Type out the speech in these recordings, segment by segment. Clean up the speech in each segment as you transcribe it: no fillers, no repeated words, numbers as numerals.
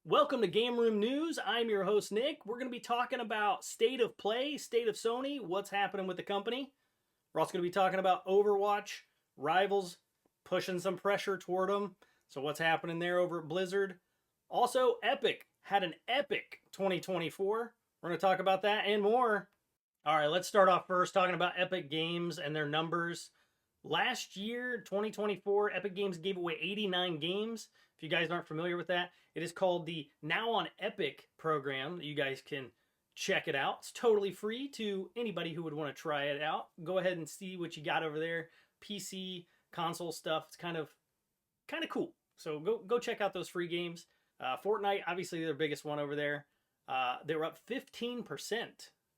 Welcome to Game Room News. I'm your host, Nick. We're going to be talking about state of play, state of Sony, what's happening with the company. We're also going to be talking about Overwatch, Rivals, pushing some pressure toward them. So what's happening there over at Blizzard. Also, Epic had an epic 2024. We're going to talk about that and more. All right, let's start off first talking about Epic Games and their numbers. Last year, 2024, Epic Games gave away 89 games. If you guys aren't familiar with that, it is called the Now on Epic program. You guys can check it out. It's totally free to anybody who would want to try it out. Go ahead and see what you got over there. PC, console stuff. It's kind of cool. So go check out those free games. Fortnite, obviously their biggest one over there. They were up 15%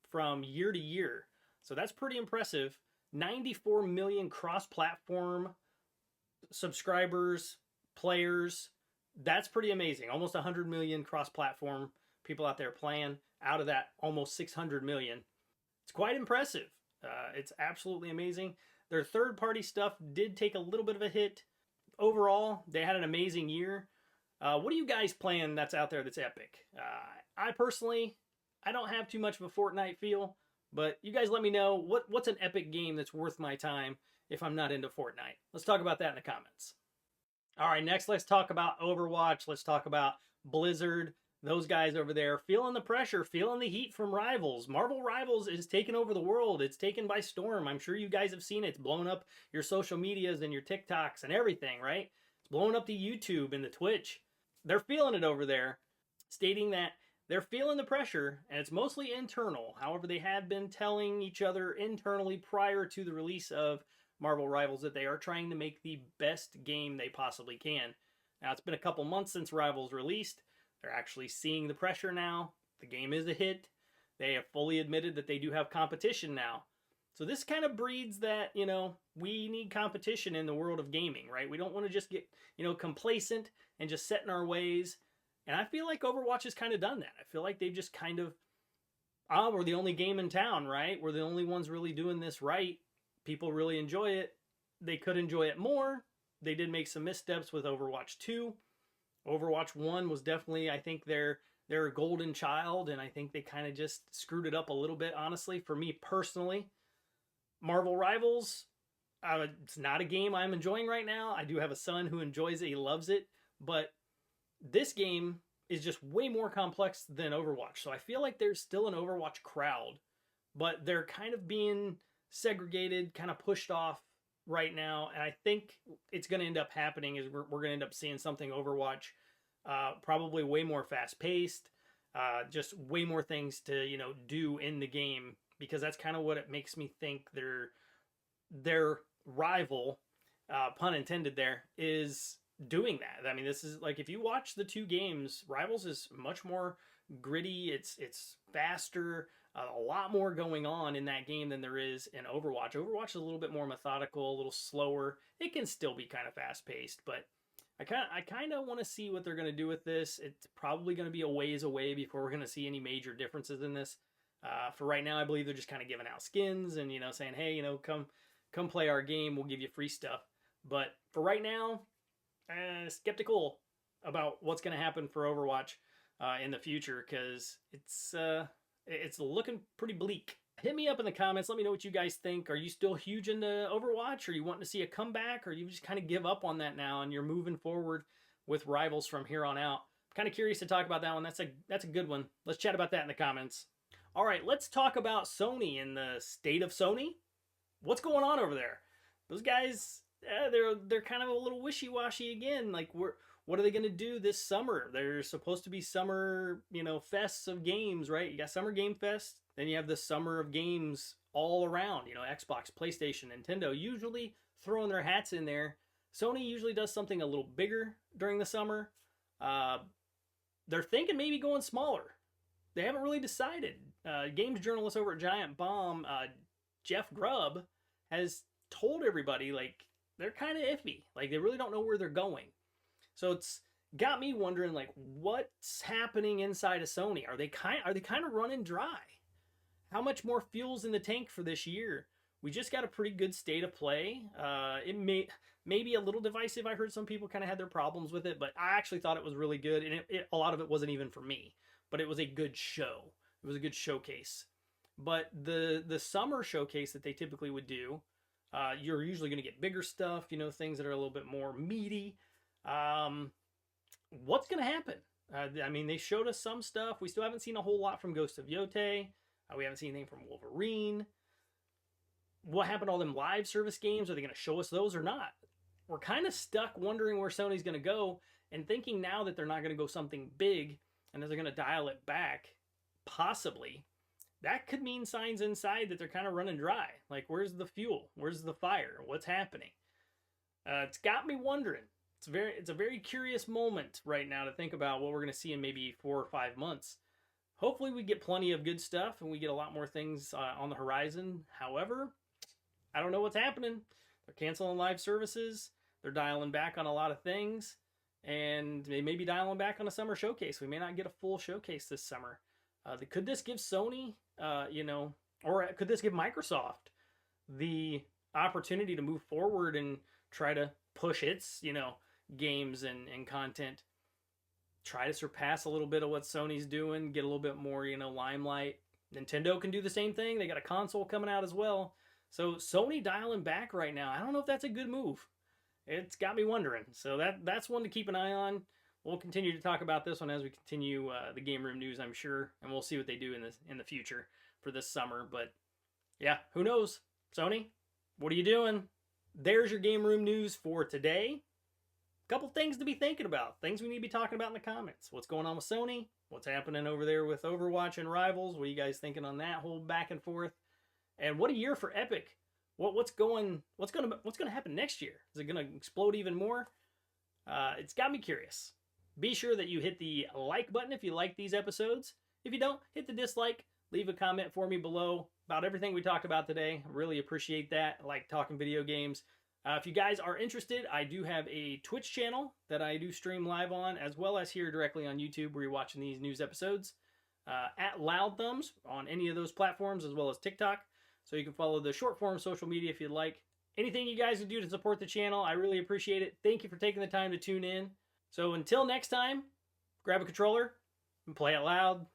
from year to year. So that's pretty impressive. 94 million cross-platform subscribers, players. That's pretty amazing. Almost 100 million cross-platform people out there playing out of that almost 600 million. It's quite impressive. It's absolutely amazing. Their third-party stuff did take a little bit of a hit. Overall, they had an amazing year. What are you guys playing that's out there that's epic? I personally, I don't have too much of a Fortnite feel. But you guys let me know what's an epic game that's worth my time if I'm not into Fortnite. Let's talk about that in the comments. All right, next let's talk about Overwatch. Let's talk about Blizzard. Those guys over there feeling the pressure, feeling the heat from Rivals. Marvel Rivals is taking over the world. It's taken by storm. I'm sure you guys have seen it. It's blown up your social medias and your TikToks and everything, right? It's blowing up the YouTube and the Twitch. They're feeling it over there, stating that they're feeling the pressure, and it's mostly internal. However, they have been telling each other internally prior to the release of Marvel Rivals that they are trying to make the best game they possibly can. Now, it's been a couple months since Rivals released. They're actually seeing the pressure now. The game is a hit. They have fully admitted that they do have competition now. So this kind of breeds that, we need competition in the world of gaming, right? We don't want to just get, complacent and just set in our ways. And I feel like Overwatch has kind of done that. I feel like they've just kind of, we're the only game in town, right? We're the only ones really doing this right. People really enjoy it. They could enjoy it more. They did make some missteps with Overwatch 2. Overwatch 1 was definitely, I think, their golden child, and I think they kind of just screwed it up a little bit, honestly, for me personally. Marvel Rivals, it's not a game I'm enjoying right now. I do have a son who enjoys it. He loves it. But this game is just way more complex than Overwatch. So I feel like there's still an Overwatch crowd, but they're kind of being segregated, kind of pushed off right now. And I think it's going to end up happening is we're going to end up seeing something Overwatch, probably way more fast paced, just way more things to, do in the game, because that's kind of what it makes me think their rival, pun intended there, is doing that. I mean, this is like, if you watch the two games, Rivals is much more gritty. It's faster, a lot more going on in that game than there is in Overwatch. Overwatch is a little bit more methodical, a little slower. It can still be kind of fast paced, but I kind of want to see what they're going to do with this. It's probably going to be a ways away before we're going to see any major differences in this. For right now, I believe they're just kind of giving out skins and, saying, hey, come play our game. We'll give you free stuff. But for right now, skeptical about what's going to happen for Overwatch in the future, because it's looking pretty bleak. Hit me up in the comments. Let me know what you guys think. Are you still huge into Overwatch? Are you wanting to see a comeback? Or you just kind of give up on that now and you're moving forward with Rivals from here on out? I'm kind of curious to talk about that one. That's a good one. Let's chat about that in the comments. All right, let's talk about Sony and the state of Sony. What's going on over there? Those guys, they're kind of a little wishy-washy again. Like, what are they going to do this summer? There's supposed to be summer, fests of games, right? You got Summer Game Fest, then you have the Summer of Games all around. Xbox, PlayStation, Nintendo, usually throwing their hats in there. Sony usually does something a little bigger during the summer. They're thinking maybe going smaller. They haven't really decided. Games journalist over at Giant Bomb, Jeff Grubb, has told everybody, like, they're kind of iffy. Like, they really don't know where they're going. So it's got me wondering, like, what's happening inside of Sony? Are they kind of running dry? How much more fuel's in the tank for this year? we just got a pretty good state of play. It may be a little divisive. I heard some people kind of had their problems with it, but I actually thought it was really good, and a lot of it wasn't even for me, but it was a good show. It was a good showcase. But the summer showcase that they typically would do, you're usually going to get bigger stuff, you know, things that are a little bit more meaty. What's going to happen? I mean, they showed us some stuff. We still haven't seen a whole lot from Ghost of Yotei. We haven't seen anything from Wolverine. What happened to all them live service games? Are they going to show us those or not? We're kind of stuck wondering where Sony's going to go, and thinking now that they're not going to go something big and that they're going to dial it back, possibly. That could mean signs inside that they're kind of running dry. Like, where's the fuel? Where's the fire? What's happening? It's got me wondering. It's a very curious moment right now to think about what we're going to see in maybe 4 or 5 months. Hopefully we get plenty of good stuff and we get a lot more things on the horizon. However, I don't know what's happening. They're canceling live services. They're dialing back on a lot of things. And they may be dialing back on a summer showcase. We may not get a full showcase this summer. Could this give Sony, or could this give Microsoft the opportunity to move forward and try to push its, games and content, try to surpass a little bit of what Sony's doing, get a little bit more, limelight. Nintendo can do the same thing. They got a console coming out as well. So Sony dialing back right now, I don't know if that's a good move. It's got me wondering. So that's one to keep an eye on. We'll continue to talk about this one as we continue the game room news, I'm sure, and we'll see what they do in the future for this summer. But yeah, who knows? Sony, what are you doing? There's your game room news for today. A couple things to be thinking about. Things we need to be talking about in the comments. What's going on with Sony? What's happening over there with Overwatch and Rivals? What are you guys thinking on that whole back and forth? And what a year for Epic. What's going to happen next year? Is it going to explode even more? It's got me curious. Be sure that you hit the like button if you like these episodes. If you don't, hit the dislike. Leave a comment for me below about everything we talked about today. I really appreciate that. I like talking video games. If you guys are interested, I do have a Twitch channel that I do stream live on, as well as here directly on YouTube where you're watching these news episodes. At Loud Thumbs on any of those platforms, as well as TikTok. So you can follow the short form social media if you'd like. Anything you guys can do to support the channel, I really appreciate it. Thank you for taking the time to tune in. So until next time, grab a controller and play it loud.